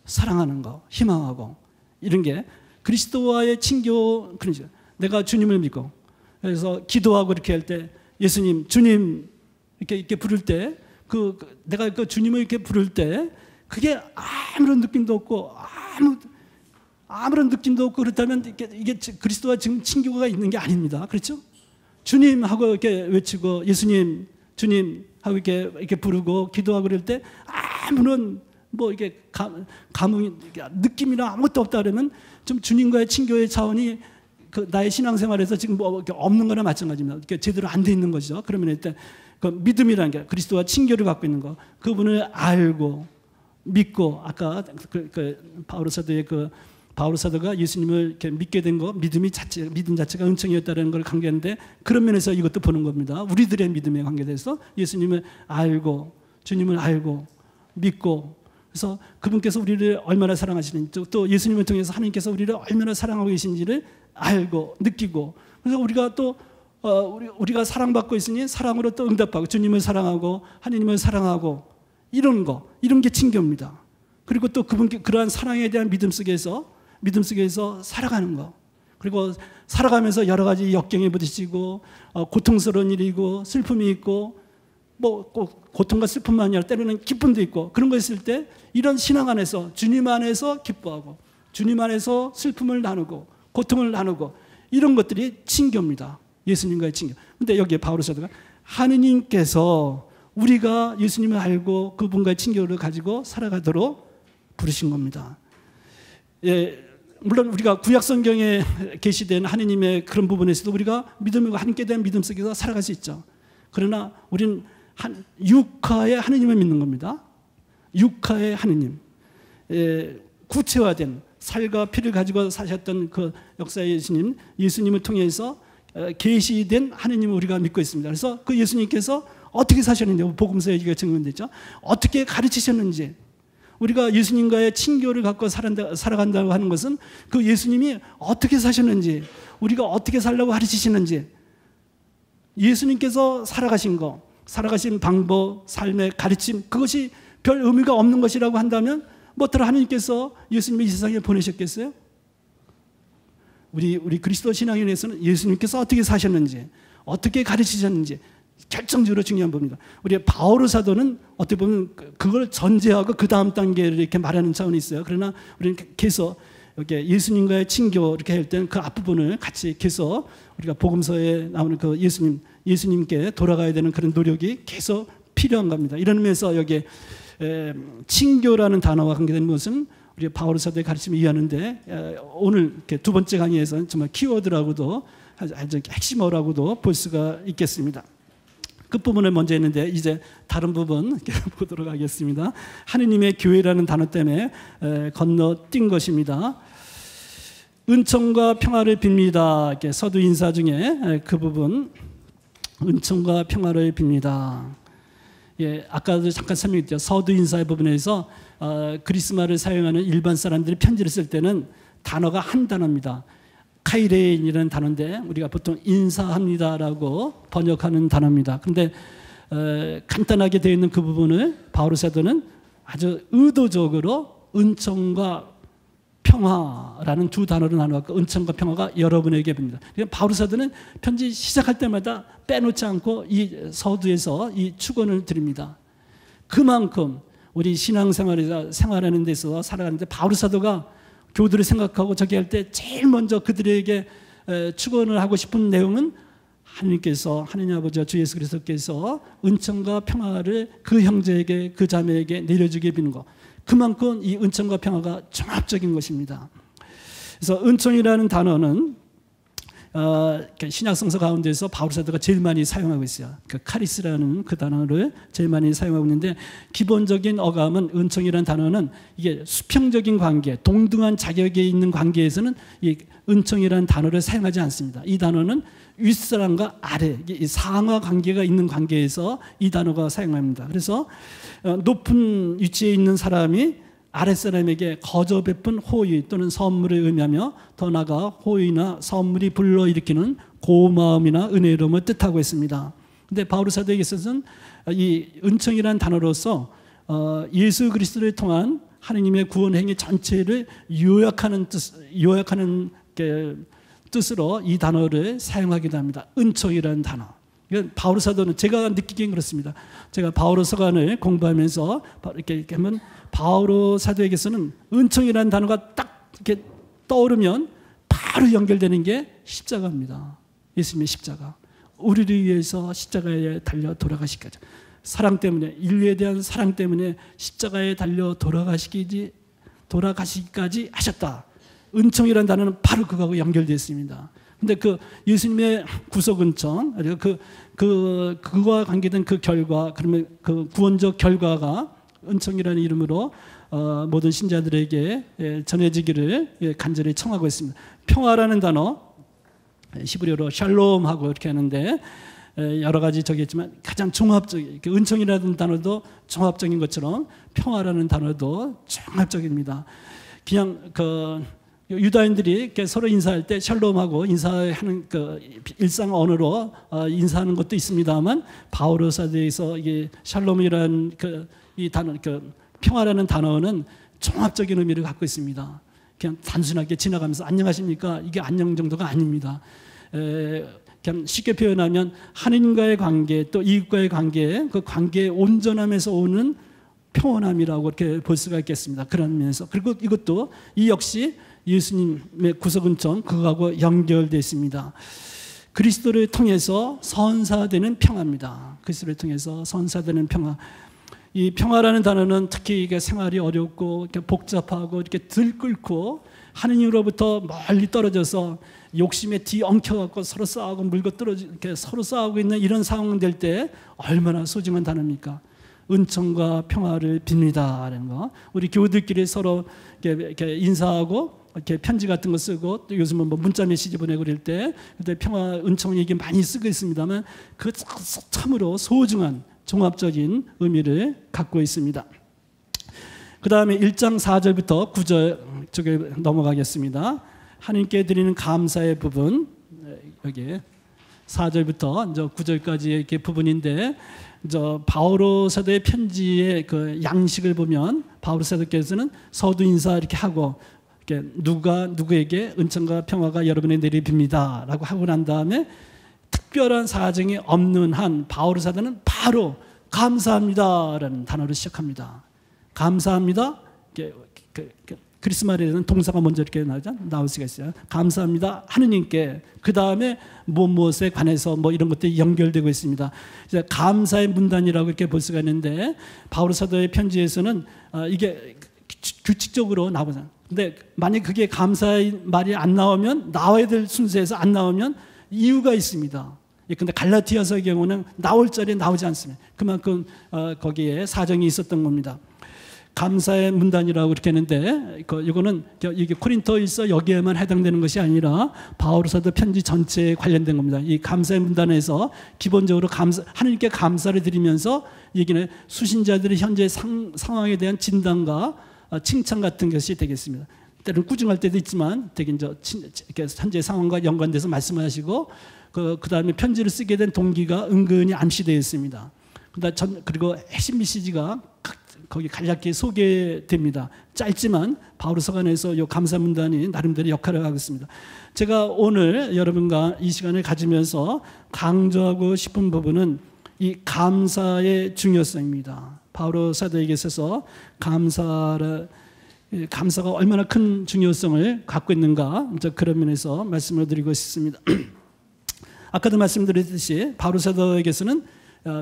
Speaker 1: 사랑하는 거, 희망하고 이런 게 그리스도와의 친교. 그러죠. 내가 주님을 믿고 그래서 기도하고 이렇게 할 때 예수님, 주님 이렇게 부를 때 내가 그 주님을 이렇게 부를 때 그게 아무런 느낌도 없고 아무런 느낌도 없고 그렇다면 이게 그리스도와 지금 친교가 있는 게 아닙니다. 그렇죠? 주님 하고 이렇게 외치고 예수님, 주님 하고 이렇게 부르고 기도하고 그럴 때 아무런 이게 감흥이 느낌이나 아무것도 없다 그러면 좀 주님과의 친교의 차원이 나의 신앙생활에서 지금 없는 거나 마찬가지입니다. 제대로 안 돼 있는 거죠. 그러면 일단 그 믿음이라는 게 그리스도와 친교를 갖고 있는 거, 그분을 알고 믿고 아까 바오로 사도의 바울 사도가 예수님을 이렇게 믿게 된 거, 믿음 자체가 은총이었다는 걸 관계하는데, 그런 면에서 이것도 보는 겁니다. 우리들의 믿음에 관계돼서 예수님을 알고, 주님을 알고 믿고, 그래서 그분께서 우리를 얼마나 사랑하시는지, 또 예수님을 통해서 하나님께서 우리를 얼마나 사랑하고 계신지를 알고 느끼고, 그래서 우리가 또 우리가 사랑받고 있으니 사랑으로 또 응답하고, 주님을 사랑하고 하나님을 사랑하고, 이런 게 친교입니다. 그리고 또 그분께 그러한 사랑에 대한 믿음 속에서 살아가는 거, 그리고 살아가면서 여러 가지 역경에 부딪히고 고통스러운 일이고 슬픔이 있고, 뭐 꼭 고통과 슬픔만 아니라 때로는 기쁨도 있고, 그런 거 있을 때 이런 신앙 안에서 주님 안에서 기뻐하고, 주님 안에서 슬픔을 나누고 고통을 나누고, 이런 것들이 친교입니다. 예수님과의 친교. 근데 여기에 바울 사도가 하느님께서 우리가 예수님을 알고 그분과의 친교를 가지고 살아가도록 부르신 겁니다. 예, 물론 우리가 구약 성경에 계시된 하느님의 그런 부분에서도 우리가 믿음과 함께 된 믿음 속에서 살아갈 수 있죠. 그러나 우리는 육하의 하느님을 믿는 겁니다. 육하의 하느님, 구체화된 살과 피를 가지고 사셨던 그 역사의 예수님을 통해서 계시된 하느님을 우리가 믿고 있습니다. 그래서 그 예수님께서 어떻게 사셨는지, 복음서에 이게 증명되죠. 어떻게 가르치셨는지, 우리가 예수님과의 친교를 갖고 살아간다고 하는 것은 그 예수님이 어떻게 사셨는지, 우리가 어떻게 살라고 가르치시는지, 예수님께서 살아가신 방법, 삶의 가르침, 그것이 별 의미가 없는 것이라고 한다면 뭐더러 하나님께서 예수님을 이 세상에 보내셨겠어요? 우리 그리스도 신앙에 대해서는 예수님께서 어떻게 사셨는지, 어떻게 가르치셨는지 결정적으로 중요한 부분입니다. 우리 바울 사도는 어떻게 보면 그걸 전제하고 그 다음 단계를 이렇게 말하는 차원이 있어요. 그러나 우리는 계속 이렇게 예수님과의 친교 이렇게 할 때는 그 앞부분을 같이 계속 우리가 복음서에 나오는 그 예수님께 돌아가야 되는 그런 노력이 계속 필요한 겁니다. 이런 의미에서 여기에 친교라는 단어와 관계된 것은 우리 바울 사도의 가르침을 이해하는데, 오늘 이렇게 두 번째 강의에서는 정말 키워드라고도 아주 핵심어라고도 볼 수가 있겠습니다. 끝부분을 먼저 했는데 이제 다른 부분 보도록 하겠습니다. 하느님의 교회라는 단어 때문에 건너뛴 것입니다. 은총과 평화를 빕니다. 이렇게 서두 인사 중에 그 부분, 은총과 평화를 빕니다. 예, 아까도 잠깐 설명했죠. 서두 인사의 부분에서 그리스말을 사용하는 일반 사람들이 편지를 쓸 때는 단어가 한 단어입니다. 카이레인이라는 단어인데 우리가 보통 인사합니다라고 번역하는 단어입니다. 그런데 간단하게 되어 있는 그 부분을 바울 사도는 아주 의도적으로 은총과 평화라는 두 단어로 나누었고, 은총과 평화가 여러분에게 빕니다. 바울 사도는 편지 시작할 때마다 빼놓지 않고 이 서두에서 이 축원을 드립니다. 그만큼 우리 신앙생활에서 생활하는 데서 살아가는데 바울 사도가 교우들을 생각하고 저기 할 때 제일 먼저 그들에게 축원을 하고 싶은 내용은 하나님께서, 하느님 아버지와 주 예수 그리스도께서 은총과 평화를 그 형제에게, 그 자매에게 내려주게 비는 것. 그만큼 이 은총과 평화가 종합적인 것입니다. 그래서 은총이라는 단어는 신약성서 가운데서 바울 사도가 제일 많이 사용하고 있어요. 그 카리스라는 그 단어를 제일 많이 사용하고 있는데, 기본적인 어감은 은총이라는 단어는 이게 수평적인 관계, 동등한 자격에 있는 관계에서는 이 은총이라는 단어를 사용하지 않습니다. 이 단어는 윗사람과 아래, 상하 관계가 있는 관계에서 이 단어가 사용합니다. 그래서 높은 위치에 있는 사람이 아랫사람에게 거저 베푼 호의 또는 선물을 의미하며, 더 나아가 호의나 선물이 불러일으키는 고마움이나 은혜로움을 뜻하고 있습니다. 그런데 바울 사도에게 있어서는 이 은총이라는 단어로서 예수 그리스도를 통한 하나님의 구원 행위 전체를 요약하는 뜻으로 이 단어를 사용하기도 합니다. 은총이라는 단어. 바울 사도는 제가 느끼기엔 그렇습니다. 제가 바오로 서간을 공부하면서 이렇게 하면 바오로 사도에게서는 은총이라는 단어가 딱 이렇게 떠오르면 바로 연결되는 게 십자가입니다. 예수님의 십자가. 우리를 위해서 십자가에 달려 돌아가시기까지, 사랑 때문에, 인류에 대한 사랑 때문에 십자가에 달려 돌아가시기까지 하셨다. 은총이라는 단어는 바로 그거하고 연결되어 있습니다. 근데 그 예수님의 구속 은총, 그와 관계된 그 결과, 그러면 그 구원적 결과가 은총이라는 이름으로 모든 신자들에게 전해지기를 간절히 청하고 있습니다. 평화라는 단어 히브리어로 샬롬하고 이렇게 하는데 여러 가지 저기 있지만 가장 종합적인 은총이라는 단어도 종합적인 것처럼 평화라는 단어도 종합적입니다. 그냥 유다인들이 이렇게 서로 인사할 때 샬롬하고 인사하는 일상 언어로 인사하는 것도 있습니다만 바오로 사도에서 이게 샬롬이라는 이 단어 평화라는 단어는 종합적인 의미를 갖고 있습니다. 그냥 단순하게 지나가면서 안녕하십니까 이게 안녕 정도가 아닙니다. 그냥 쉽게 표현하면 하나님과의 관계 또 이웃과의 관계 그 관계의 온전함에서 오는 평온함이라고 이렇게 볼 수가 있겠습니다. 그런 면에서 그리고 이것도 이 역시 예수님의 구속은총 그거하고 연결되어 있습니다. 그리스도를 통해서 선사되는 평화입니다. 그리스도를 통해서 선사되는 평화. 이 평화라는 단어는 특히 이게 생활이 어렵고 이렇게 복잡하고 이렇게 들끓고 하느님으로부터 멀리 떨어져서 욕심에 뒤엉켜갖고 서로 싸우고 물고 이렇게 서로 싸우고 있는 이런 상황 될 때 얼마나 소중한 단어입니까? 은총과 평화를 빕니다라는 거. 우리 교우들끼리 서로 이렇게 인사하고 이렇게 편지 같은 거 쓰고 또 요즘은 뭐 문자 메시지 보내고 그럴 때 그때 평화 은총 얘기 많이 쓰고 있습니다만 그 참으로 소중한 종합적인 의미를 갖고 있습니다. 그 다음에 1장 4절부터 9절 쪽에 넘어가겠습니다. 하나님께 드리는 감사의 부분 여기 4절부터 이제 9절까지의 이렇게 부분인데 바오로 사도의 편지의 그 양식을 보면 바오로 사도께서는 서두 인사 이렇게 하고 이렇게 누가 누구에게 은총과 평화가 여러분에 내리빕니다라고 하고 난 다음에 특별한 사정이 없는 한 바오로 사도는 바로 감사합니다라는 단어로 시작합니다. 감사합니다. 그리스 말에는 동사가 먼저 이렇게 나올 수가 있어요. 감사합니다. 하느님께. 그 다음에 무엇에 관해서 뭐 이런 것들이 연결되고 있습니다. 이제 감사의 문단이라고 이렇게 볼 수가 있는데 바오로 사도의 편지에서는 이게 규칙적으로 나오잖아요. 근데 만약 그게 감사의 말이 안 나오면 나와야 될 순서에서 안 나오면 이유가 있습니다. 근데 갈라티아서의 경우는 나올 자리에 나오지 않습니다. 그만큼 거기에 사정이 있었던 겁니다. 감사의 문단이라고 이렇게 했는데 이거는 이게 코린토일서 여기에만 해당되는 것이 아니라 바오로 사도 편지 전체에 관련된 겁니다. 이 감사의 문단에서 기본적으로 하나님께 감사를 드리면서 얘기는 수신자들의 현재 상황에 대한 진단과 칭찬 같은 것이 되겠습니다. 때로는 꾸중할 때도 있지만 되게 현재 상황과 연관돼서 말씀을 하시고 그 다음에 편지를 쓰게 된 동기가 은근히 암시되어 있습니다. 그리고 핵심 메시지가 거기 간략히 소개됩니다. 짧지만 바오로 서간에서 이 감사 문단이 나름대로 역할을 하고 있습니다. 제가 오늘 여러분과 이 시간을 가지면서 강조하고 싶은 부분은 이 감사의 중요성입니다. 바오로 사도에게 있어서 감사가 얼마나 큰 중요성을 갖고 있는가 그런 면에서 말씀을 드리고 싶습니다. 아까도 말씀드렸듯이 바오로 사도에게서는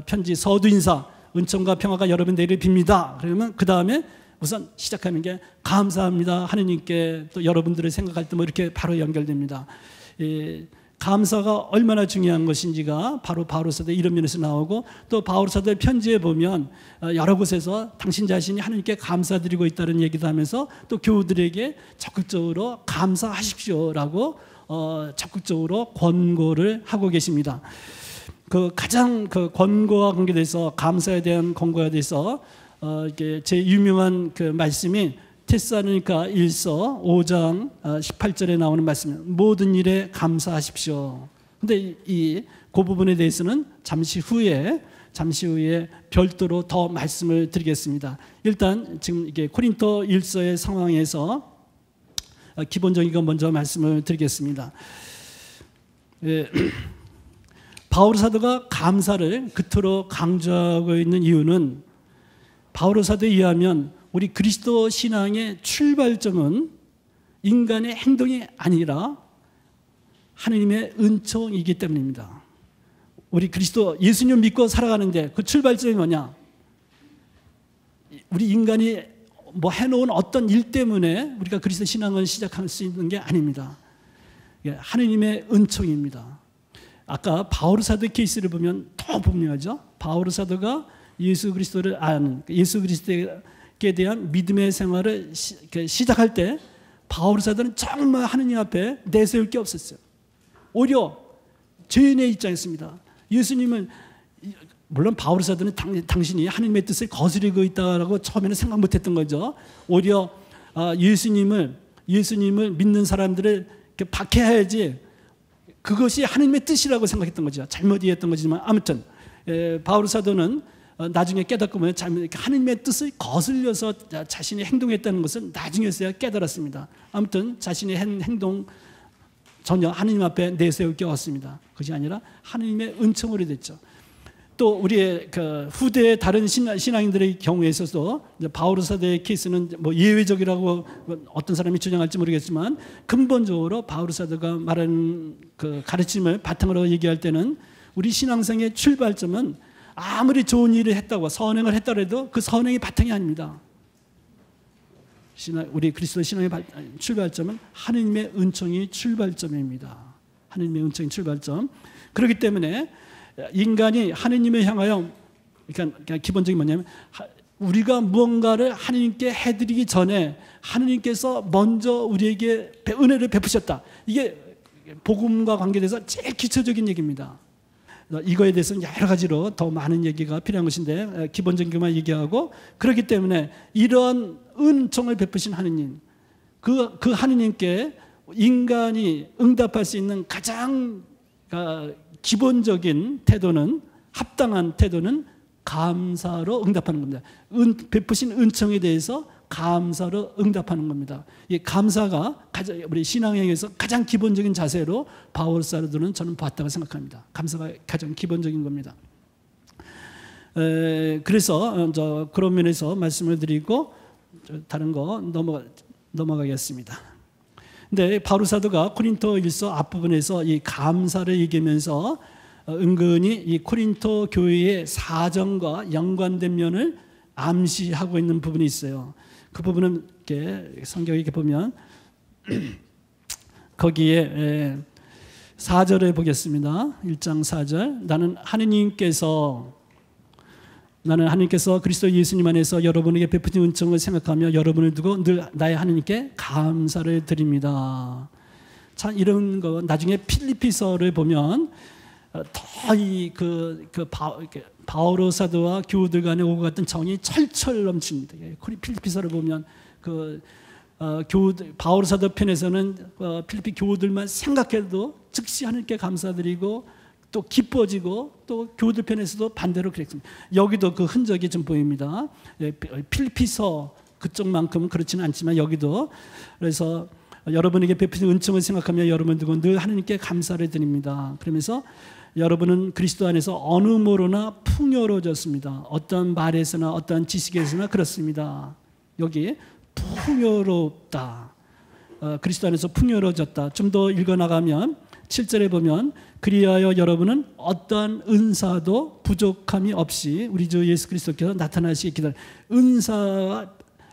Speaker 1: 편지 서두 인사 은총과 평화가 여러분 내리를 빕니다. 그러면 그 다음에 우선 시작하는 게 감사합니다. 하느님께 또 여러분들을 생각할 때 뭐 이렇게 바로 연결됩니다. 감사가 얼마나 중요한 것인지가 바로 바오로 사도의 이런 면에서 나오고 또 바오로 사도의 편지에 보면 여러 곳에서 당신 자신이 하느님께 감사드리고 있다는 얘기도 하면서 또 교우들에게 적극적으로 감사하십시오라고 적극적으로 권고를 하고 계십니다. 가장 권고와 관계돼서 감사에 대한 권고에 대해서 이게 제일 유명한 말씀이 테살로니가 1서 5장 18절에 나오는 말씀입니다. 모든 일에 감사하십시오. 근데 그 부분에 대해서는 잠시 후에 별도로 더 말씀을 드리겠습니다. 일단 지금 이게 코린토 1서의 상황에서 기본적인 거 먼저 말씀을 드리겠습니다. 바오로 사도가 감사를 그토록 강조하고 있는 이유는 바오로 사도에 의하면 우리 그리스도 신앙의 출발점은 인간의 행동이 아니라 하나님의 은총이기 때문입니다. 우리 그리스도 예수님 믿고 살아가는데 그 출발점이 뭐냐? 우리 인간이 뭐 해놓은 어떤 일 때문에 우리가 그리스도 신앙을 시작할 수 있는 게 아닙니다. 하나님의 은총입니다. 아까 바오로 사도 케이스를 보면 더 분명하죠. 바오로 사도가 예수 그리스도를 아는 예수 그리스도의 대한 믿음의 생활을 시작할 때 바울 사도는 정말 하느님 앞에 내세울 게 없었어요. 오히려 죄인의 입장이었습니다. 예수님은 물론 바울 사도는 당신이 하느님의 뜻을 거스르고 있다라고 처음에는 생각 못했던 거죠. 오히려 예수님을 믿는 사람들을 박해해야지 그것이 하느님의 뜻이라고 생각했던 거죠. 잘못 이해했던 거지만 아무튼 바울 사도는 나중에 깨닫고 보면 하느님의 뜻을 거슬려서 자신이 행동했다는 것을 나중에서야 깨달았습니다. 아무튼 자신의 행동 전혀 하느님 앞에 내세울 게 없습니다. 그것이 아니라 하느님의 은총으로 됐죠. 또 우리의 그 후대의 다른 신앙인들의 경우에 있어서 바울 사도의 케이스는 뭐 예외적이라고 어떤 사람이 주장할지 모르겠지만 근본적으로 바울 사도가 말하는 그 가르침을 바탕으로 얘기할 때는 우리 신앙생의 출발점은 아무리 좋은 일을 했다고 선행을 했더라도 그 선행이 바탕이 아닙니다. 우리 그리스도 신앙의 출발점은 하느님의 은총이 출발점입니다. 하느님의 은총이 출발점. 그렇기 때문에 인간이 하느님을 향하여 그러니까 기본적인 뭐냐면 우리가 무언가를 하느님께 해드리기 전에 하느님께서 먼저 우리에게 은혜를 베푸셨다. 이게 복음과 관계돼서 제일 기초적인 얘기입니다. 이거에 대해서는 여러 가지로 더 많은 얘기가 필요한 것인데 기본적인 것만 얘기하고 그렇기 때문에 이런 은총을 베푸신 하느님 그 하느님께 인간이 응답할 수 있는 가장 기본적인 태도는 합당한 태도는 감사로 응답하는 겁니다. 베푸신 은총에 대해서 감사로 응답하는 겁니다. 이 감사가 우리 신앙행에서 가장 기본적인 자세로 바울 사도는 저는 봤다고 생각합니다. 감사가 가장 기본적인 겁니다. 그래서 그런 면에서 말씀을 드리고 다른 거 넘어가겠습니다. 근데 바울 사도가 고린토일서 앞부분에서 이 감사를 얘기하면서 은근히 이 고린토 교회의 사정과 연관된 면을 암시하고 있는 부분이 있어요. 그 부분은 이렇게 성경에 이렇게 보면 거기에 4절을 보겠습니다. 1장 4절. 나는 하느님께서 그리스도 예수님 안에서 여러분에게 베푸신 은총을 생각하며 여러분을 두고 늘 나의 하느님께 감사를 드립니다. 참 이런 거 나중에 필리피서를 보면 더 바오로 사도와 교우들 간에 오고 갔던 정이 철철 넘칩니다. 필리피서를 보면 바오로 사도 편에서는 필리피 교우들만 생각해도 즉시 하느님께 감사드리고 또 기뻐지고 또 교우들 편에서도 반대로 그랬습니다. 여기도 그 흔적이 좀 보입니다. 필리피서 그쪽만큼은 그렇지는 않지만 여기도 그래서 여러분에게 베푸신 은총을 생각하며 여러분 두고 늘 하느님께 감사를 드립니다. 그러면서 여러분은 그리스도 안에서 어느 모로나 풍요로워졌습니다. 어떤 말에서나 어떤 지식에서나 그렇습니다. 여기 풍요롭다. 그리스도 안에서 풍요로워졌다. 좀 더 읽어나가면 7절에 보면 그리하여 여러분은 어떠한 은사도 부족함이 없이 우리 주 예수 그리스도께서 나타나시기 기다려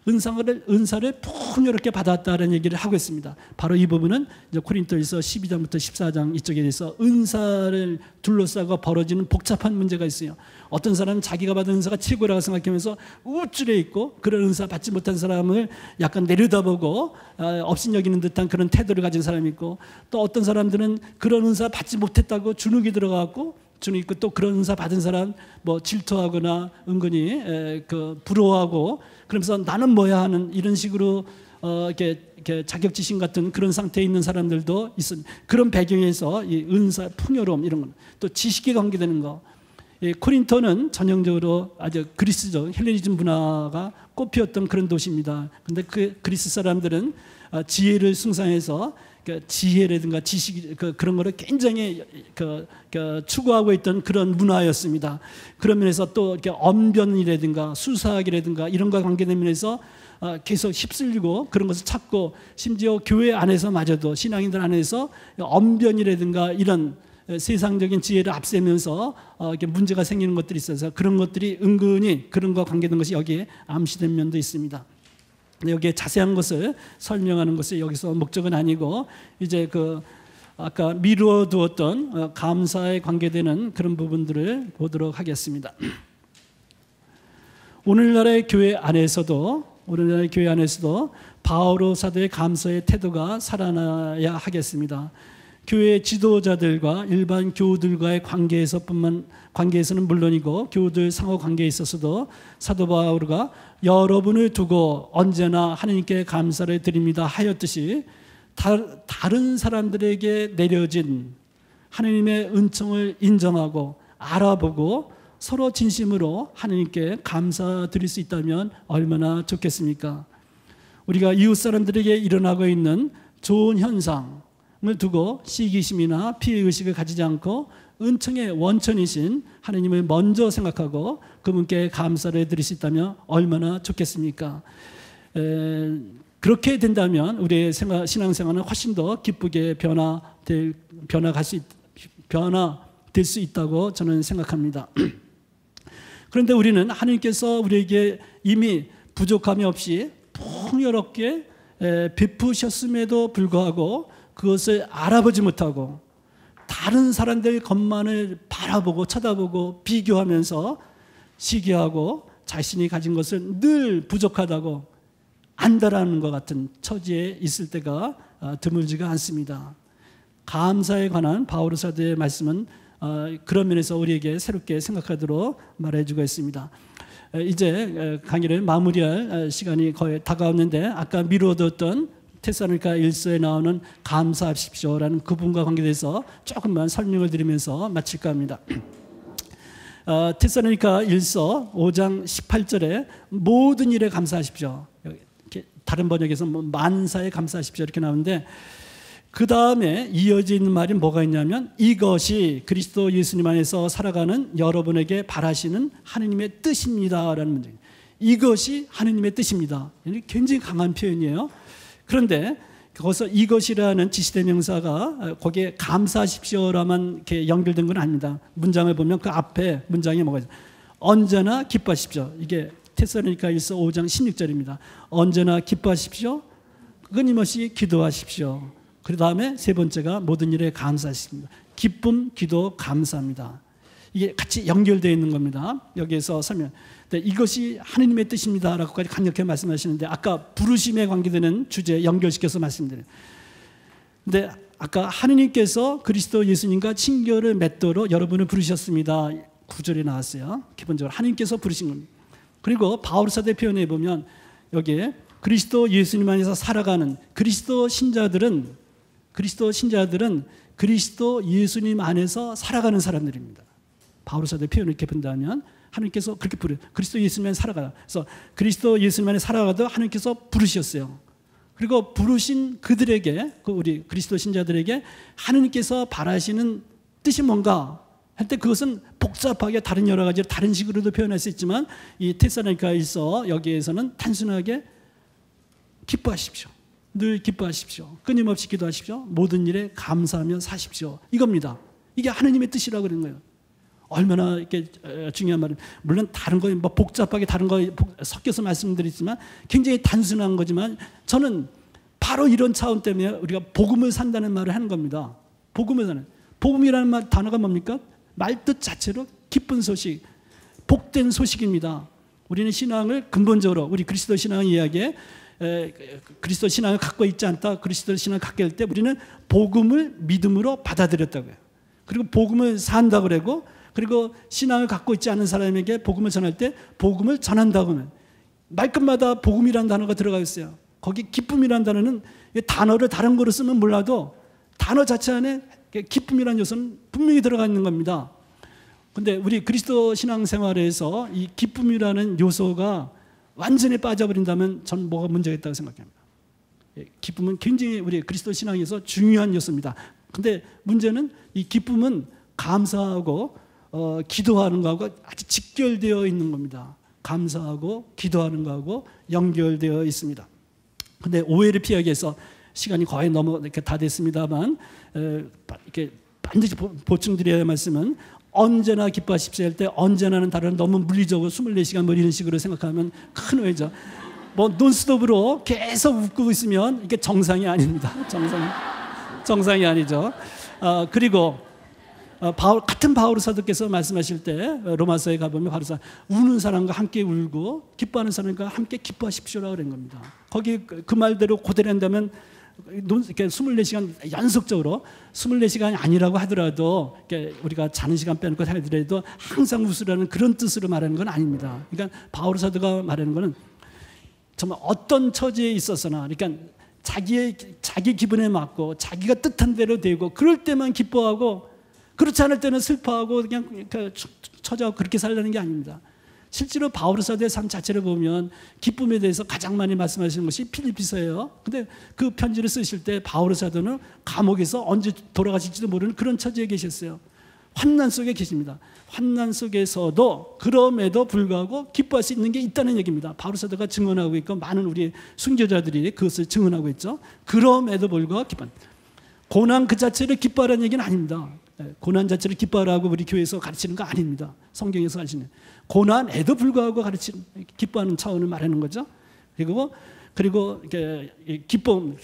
Speaker 1: 은사를 풍요롭게 받았다는 얘기를 하고 있습니다. 바로 이 부분은 이제 고린도에서 12장부터 14장 이쪽에 대해서 은사를 둘러싸고 벌어지는 복잡한 문제가 있어요. 어떤 사람은 자기가 받은 은사가 최고라고 생각하면서 우쭐해 있고 그런 은사 받지 못한 사람을 약간 내려다보고 업신여기는 듯한 그런 태도를 가진 사람이 있고 또 어떤 사람들은 그런 은사 받지 못했다고 주눅이 들어가고 있고 또 그런 은사 받은 사람 뭐 질투하거나 은근히 부러워하고 그러면서 나는 뭐야 하는 이런 식으로 이렇게 자격지심 같은 그런 상태에 있는 사람들도 있습니다. 그런 배경에서 이 은사 풍요로움 이런 거 또 지식에 관계되는 거 코린토는 전형적으로 아주 그리스적 헬레니즘 문화가 꽃피었던 그런 도시입니다. 그런데 그 그리스 사람들은 지혜를 숭상해서 지혜라든가 지식 그런 거를 굉장히 추구하고 있던 그런 문화였습니다. 그런 면에서 또 이렇게 언변이라든가 수사학이라든가 이런 거 관계된 면에서 계속 휩쓸리고 그런 것을 찾고 심지어 교회 안에서마저도 신앙인들 안에서 언변이라든가 이런 세상적인 지혜를 앞세면서 이렇게 문제가 생기는 것들이 있어서 그런 것들이 은근히 그런 것과 관계된 것이 여기에 암시된 면도 있습니다. 여기에 자세한 것을 설명하는 것이 여기서 목적은 아니고 이제 아까 미루어 두었던 감사에 관계되는 그런 부분들을 보도록 하겠습니다. 오늘날의 교회 안에서도 바오로 사도의 감사의 태도가 살아나야 하겠습니다. 교회 지도자들과 일반 교우들과의 관계에서는 물론이고 교우들 상호 관계에 있어서도 사도 바오로가 여러분을 두고 언제나 하나님께 감사를 드립니다 하였듯이 다른 사람들에게 내려진 하나님의 은총을 인정하고 알아보고 서로 진심으로 하나님께 감사드릴 수 있다면 얼마나 좋겠습니까? 우리가 이웃 사람들에게 일어나고 있는 좋은 현상을 두고 시기심이나 피해의식을 가지지 않고 은총의 원천이신 하나님을 먼저 생각하고 그분께 감사를 드릴 수 있다면 얼마나 좋겠습니까? 그렇게 된다면 우리의 신앙생활은 훨씬 더 기쁘게 변화될 수 있다고 저는 생각합니다. 그런데 우리는 하나님께서 우리에게 이미 부족함이 없이 풍요롭게 베푸셨음에도 불구하고 그것을 알아보지 못하고 다른 사람들 것만을 바라보고 쳐다보고 비교하면서 시기하고 자신이 가진 것을 늘 부족하다고 안다라는 것 같은 처지에 있을 때가 드물지가 않습니다. 감사에 관한 바오로 사도의 말씀은 그런 면에서 우리에게 새롭게 생각하도록 말해주고 있습니다. 이제 강의를 마무리할 시간이 거의 다가왔는데 아까 미루어뒀던 테살로니가 1서에 나오는 감사하십시오라는 그분과 관계돼서 조금만 설명을 드리면서 마칠까 합니다. 테살로니가 1서 5장 18절에 모든 일에 감사하십시오. 다른 번역에서 만사에 감사하십시오 이렇게 나오는데 그 다음에 이어져 있는 말이 뭐가 있냐면 이것이 그리스도 예수님 안에서 살아가는 여러분에게 바라시는 하느님의 뜻입니다라는 문제입니다. 이것이 하느님의 뜻입니다. 굉장히 강한 표현이에요. 그런데 거기서 이것이라는 지시대명사가 거기에 감사하십시오라만 이렇게 연결된 건 아닙니다. 문장을 보면 그 앞에 문장이 뭐가 있어요? 언제나 기뻐하십시오. 이게 테살로니가 1서 5장 16절입니다. 언제나 기뻐하십시오. 끊임없이 기도하십시오. 그 다음에 세 번째가 모든 일에 감사하십니다. 기쁨, 기도, 감사합니다. 이게 같이 연결되어 있는 겁니다. 여기에서 설명. 이것이 하느님의 뜻입니다 라고까지 강력하게 말씀하시는데 아까 부르심에 관계되는 주제에 연결시켜서 말씀드려요. 근데 아까 하느님께서 그리스도 예수님과 친교를 맺도록 여러분을 부르셨습니다. 9절에 나왔어요. 기본적으로 하느님께서 부르신 겁니다. 그리고 바울 사도의 표현에 보면 여기에 그리스도 예수님 안에서 살아가는 그리스도 신자들은 그리스도 예수님 안에서 살아가는 사람들입니다. 바울 사도의 표현을 이렇게 본다면 하나님께서 그렇게 그리스도 예수님 안에 살아가다. 그래서 그리스도 예수님 안에 살아가도 하나님께서 부르셨어요. 그리고 부르신 그들에게 우리 그리스도 신자들에게 하나님께서 바라시는 뜻이 뭔가 할 때 그것은 복잡하게 다른 여러 가지 다른 식으로도 표현할 수 있지만 이 테살로니가 1서 여기에서는 단순하게 기뻐하십시오. 늘 기뻐하십시오. 끊임없이 기도하십시오. 모든 일에 감사하며 사십시오. 이겁니다. 이게 하나님의 뜻이라고 그러는 거예요. 얼마나 이렇게 중요한 말입니다. 물론 다른 거 뭐 복잡하게 다른 거 섞여서 말씀드리지만 굉장히 단순한 거지만 저는 바로 이런 차원 때문에 우리가 복음을 산다는 말을 하는 겁니다. 복음을 사는. 복음이라는 단어가 뭡니까? 말뜻 자체로 기쁜 소식, 복된 소식입니다. 우리는 신앙을 근본적으로 우리 그리스도 신앙 이야기에 그리스도 신앙을 갖고 있지 않다. 그리스도 신앙을 갖게 할 때 우리는 복음을 믿음으로 받아들였다고요. 그리고 복음을 산다고 그러고 그리고 신앙을 갖고 있지 않은 사람에게 복음을 전할 때 복음을 전한다고 하면 말끝마다 복음이라는 단어가 들어가 있어요. 거기 기쁨이라는 단어는 단어를 다른 거로 쓰면 몰라도 단어 자체 안에 기쁨이라는 요소는 분명히 들어가 있는 겁니다. 근데 우리 그리스도 신앙생활에서 이 기쁨이라는 요소가 완전히 빠져버린다면 저는 뭐가 문제가 있다고 생각합니다. 기쁨은 굉장히 우리 그리스도 신앙에서 중요한 요소입니다. 근데 문제는 이 기쁨은 감사하고 기도하는 거하고 아주 직결되어 있는 겁니다. 감사하고 기도하는 거하고 연결되어 있습니다. 근데 오해를 피하기 위해서 시간이 거의 이렇게 다 됐습니다만 이렇게 반드시 보충드려야 할 말씀은 언제나 기뻐하십시오 할 때 언제나는 다른 너무 물리적으로 24시간 뭐 이런 식으로 생각하면 큰 오해죠. 뭐 논스톱으로 계속 웃고 있으면 이게 정상이 아닙니다. 정상이 아니죠. 그리고 같은 바울 사도께서 말씀하실 때 로마서에 가보면 바로 우는 사람과 함께 울고 기뻐하는 사람과 함께 기뻐하십시오라고 그런 겁니다. 거기 그 말대로 고대로 한다면 24시간 연속적으로 24시간이 아니라고 하더라도 우리가 자는 시간 빼놓고 하더라도 항상 웃으라는 그런 뜻으로 말하는 건 아닙니다. 그러니까 바울 사도가 말하는 거는 정말 어떤 처지에 있어서나 그러니까 자기 기분에 맞고 자기가 뜻한 대로 되고 그럴 때만 기뻐하고 그렇지 않을 때는 슬퍼하고 그냥 처져하고 그렇게 살라는 게 아닙니다. 실제로 바울 사도의 삶 자체를 보면 기쁨에 대해서 가장 많이 말씀하시는 것이 필리피서예요. 근데 그 편지를 쓰실 때 바울 사도는 감옥에서 언제 돌아가실지도 모르는 그런 처지에 계셨어요. 환난 속에 계십니다. 환난 속에서도 그럼에도 불구하고 기뻐할 수 있는 게 있다는 얘기입니다. 바울 사도가 증언하고 있고 많은 우리 순교자들이 그것을 증언하고 있죠. 그럼에도 불구하고 기뻐한다. 고난 그 자체를 기뻐하라는 얘기는 아닙니다. 고난 자체를 기뻐하라고 우리 교회에서 가르치는 거 아닙니다. 성경에서 가르치는 고난에도 불구하고 기뻐하는 차원을 말하는 거죠. 그리고 기쁨,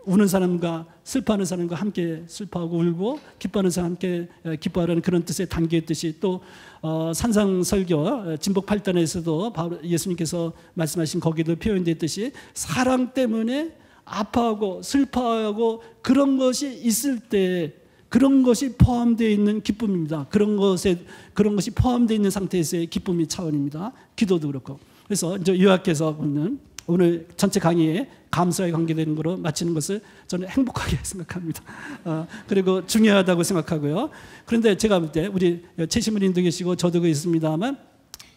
Speaker 1: 우는 사람과 슬퍼하는 사람과 함께 슬퍼하고 울고 기뻐하는 사람과 함께 기뻐하라는 그런 뜻의 단계의 뜻이 또 산상설교 진복 8단에서도 예수님께서 말씀하신 거기도 표현됐듯이 사랑 때문에 아파하고 슬퍼하고 그런 것이 있을 때 그런 것이 포함되어 있는 기쁨입니다. 그런 것이 포함되어 있는 상태에서의 기쁨이 차원입니다. 기도도 그렇고. 그래서 이제 요약해서 보면 오늘 전체 강의에 감사에 관계되는 거로 마치는 것을 저는 행복하게 생각합니다. 그리고 중요하다고 생각하고요. 그런데 제가 볼 때 우리 최 신부님도 계시고 저도 있습니다만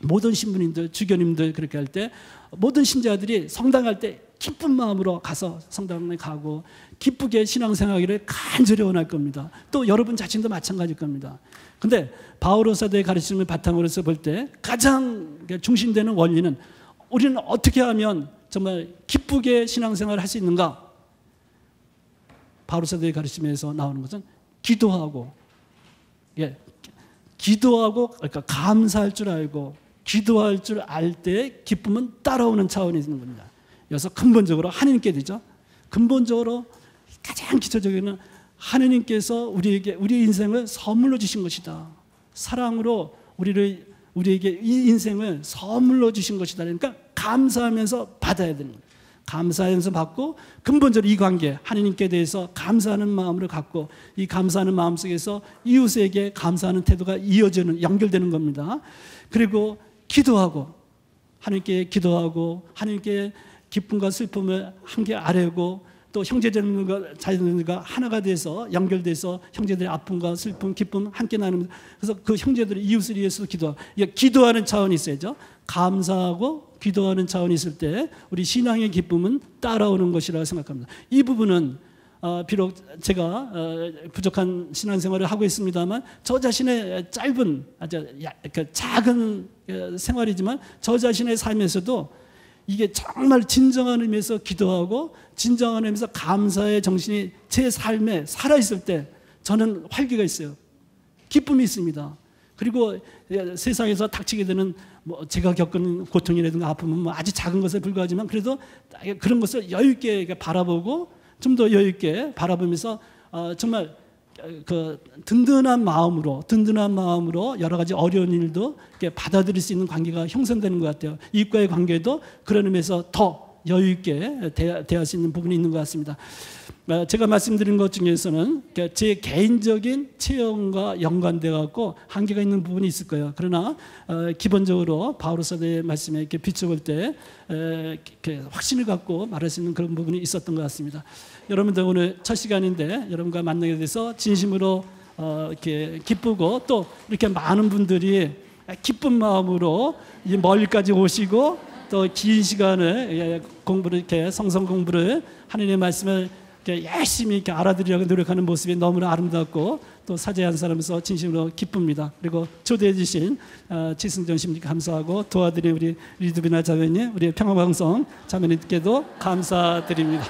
Speaker 1: 모든 신부님들, 주교님들 그렇게 할 때 모든 신자들이 성당할 때 기쁜 마음으로 가서 성당에 가고 기쁘게 신앙생활을 간절히 원할 겁니다. 또 여러분 자신도 마찬가지일 겁니다. 근데 바오로 사도의 가르침을 바탕으로 해서 볼 때 가장 중심되는 원리는 우리는 어떻게 하면 정말 기쁘게 신앙생활을 할 수 있는가? 바오로 사도의 가르침에서 나오는 것은 기도하고, 기도하고 그러니까 감사할 줄 알고 기도할 줄 알 때 기쁨은 따라오는 차원이 있는 겁니다. 그래서 근본적으로 하느님께 되죠. 근본적으로 가장 기초적인 하느님께서 우리에게 우리의 인생을 선물로 주신 것이다. 사랑으로 우리에게 이 인생을 선물로 주신 것이다. 그러니까 감사하면서 받아야 되는 거예요. 감사하면서 받고 근본적으로 이 관계 하느님께 대해서 감사하는 마음으로 갖고 이 감사하는 마음 속에서 이웃에게 감사하는 태도가 이어지는 연결되는 겁니다. 그리고 기도하고 하느님께 기도하고 하느님께 기쁨과 슬픔을 함께 아뢰고 또 형제들과 자녀들과 하나가 돼서 연결돼서 형제들의 아픔과 슬픔, 기쁨 함께 나누면서 그래서 그 형제들의 이웃을 위해서 기도하고 기도하는 차원이 있어야죠. 감사하고 기도하는 차원이 있을 때 우리 신앙의 기쁨은 따라오는 것이라고 생각합니다. 이 부분은 비록 제가 부족한 신앙생활을 하고 있습니다만 저 자신의 짧은 아주 작은 생활이지만 저 자신의 삶에서도 이게 정말 진정한 의미에서 기도하고 진정한 의미에서 감사의 정신이 제 삶에 살아있을 때 저는 활기가 있어요. 기쁨이 있습니다. 그리고 세상에서 닥치게 되는 제가 겪은 고통이라든가 아픔은 아주 작은 것에 불과하지만 그래도 그런 것을 여유 있게 바라보고 좀 더 여유 있게 바라보면서 정말 그 든든한 마음으로 여러 가지 어려운 일도 받아들일 수 있는 관계가 형성되는 것 같아요. 이웃과의 관계도 그런 의미에서 더 여유 있게 대할 수 있는 부분이 있는 것 같습니다. 제가 말씀드린 것 중에서는 제 개인적인 체험과 연관돼 갖고 한계가 있는 부분이 있을 거예요. 그러나 기본적으로 바오로 사도의 말씀에 이렇게 비춰볼 때 확신을 갖고 말할 수 있는 그런 부분이 있었던 것 같습니다. 여러분들 오늘 첫 시간인데 여러분과 만나게 돼서 진심으로 이렇게 기쁘고 또 이렇게 많은 분들이 기쁜 마음으로 멀리까지 오시고 또 긴 시간을 공부를 이렇게 성성 공부를 하느님의 말씀을 이렇게 열심히 이렇게 알아들으려고 노력하는 모습이 너무나 아름답고 또 사제한 사람으로서 진심으로 기쁩니다. 그리고 초대해 주신 지승전 심리 감사하고 도와드린 우리 리드비나 자매님, 우리 평화방송 자매님께도 감사드립니다.